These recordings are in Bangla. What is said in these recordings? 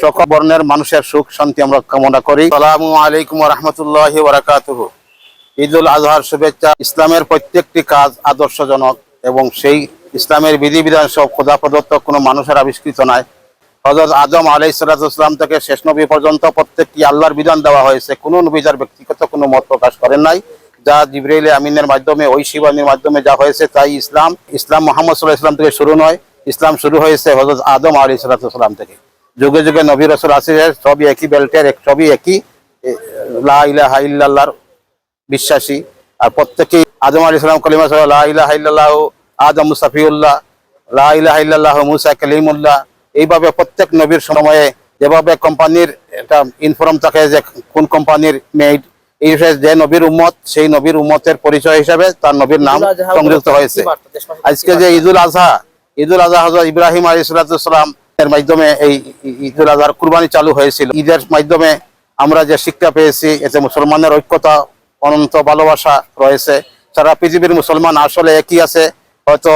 সকল বর্ণের মানুষের সুখ শান্তি আমরা কামনা করি। আসসালামু আলাইকুম ওয়া রাহমাতুল্লাহি ওয়া বারাকাতুহু। ঈদুল আজহার শুভেচ্ছা। ইসলামের প্রত্যেকটি কাজ আদর্শজনক এবং সেই ইসলামের বিধিবিধান সব খোদা প্রদত্ত কোনো মানুষের আবিষ্কৃত নয়। হযরত আদম আলাইহিস সালাম থেকে শেষ নবী পর্যন্ত প্রত্যেকটি আল্লাহর বিধান দেওয়া হয়েছে। কোনো নবী যার ব্যক্তিগত কোনো মত প্রকাশ করেন নাই। যা জিবরাইল আমিনের মাধ্যমে ঐশী বাণীর মাধ্যমে যা হয়েছে তাই ইসলাম। ইসলাম মুহাম্মদ সাল্লাল্লাহু আলাইহি ওয়াসাল্লাম থেকে শুরু নয়, ইসলাম শুরু হয়েছে হযরত আদম আলাইহিস সালাম থেকে। যুগে যুগে নবী রাসূল আছে, সবই একই বেল্টের, সবই একই লা ইলাহা ইল্লাল্লাহর বিশ্বাসী। আর প্রত্যেকেই আদম আলাইহিস সালাম কালিমা লা ইলাহা ইল্লাল্লাহ আদম সাফিউল্লাহ, লা ইলাহা ইল্লাল্লাহ মুসা কালিমুল্লাহ। এইভাবে প্রত্যেক নবীর সময়ে যেভাবে কোম্পানির একটা ইনফর্ম থাকে যে কোন কোম্পানির মেড, এই যে নবীর উম্মত, সেই নবীর উম্মতের পরিচয় হিসাবে তার নবীর নাম সংযুক্ত হয়েছে। আজকে যে ঈদুল আজহা হযরত ইব্রাহিম আলাইহিস সালাম এর মাধ্যমে এই ঈদুল আজহার কুরবানি চালু হয়েছিল। ঈদের মাধ্যমে আমরা যে শিক্ষা পেয়েছি, এতে মুসলমানের ঐক্যতা, অনন্ত ভালোবাসা রয়েছে। সারা পৃথিবীর মুসলমান আসলে একই আছে, হয়তো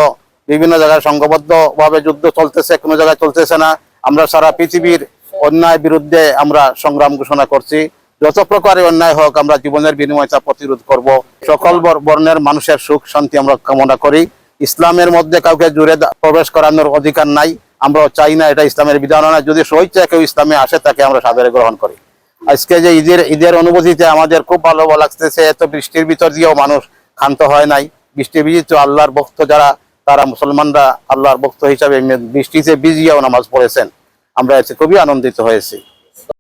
বিভিন্ন জায়গায় সংঘবদ্ধভাবে যুদ্ধ চলতেছে, কোনো জায়গায় চলতেছে না। আমরা সারা পৃথিবীর অন্যায় বিরুদ্ধে আমরা সংগ্রাম ঘোষণা করছি। যত প্রকারের অন্যায় হোক আমরা জীবনের বিনিময়ে তা প্রতিরোধ করব। সকল বর্ণের মানুষের সুখ শান্তি আমরা কামনা করি। ইসলামের মধ্যে কাউকে জুড়ে প্রবেশ করানোর অধিকার নাই, আমরা চাই না, এটা ইসলামের বিধান না। যদি স্বেচ্ছায় কেউ ইসলামে আসে তাকে আমরা সাদরে গ্রহণ করি। আজকে যে ঈদের অনুভূতিতে আমাদের খুব ভালো লাগতেছে। এত বৃষ্টির ভিতর দিয়েও মানুষ ক্ষান্ত হয় নাই। বৃষ্টি ভিজিত আল্লাহর ভক্ত যারা, তারা মুসলমানরা আল্লাহর ভক্ত হিসাবে বৃষ্টিতে ভিজিয়েও নামাজ পড়েছেন। আমরা এতে খুবই আনন্দিত হয়েছি।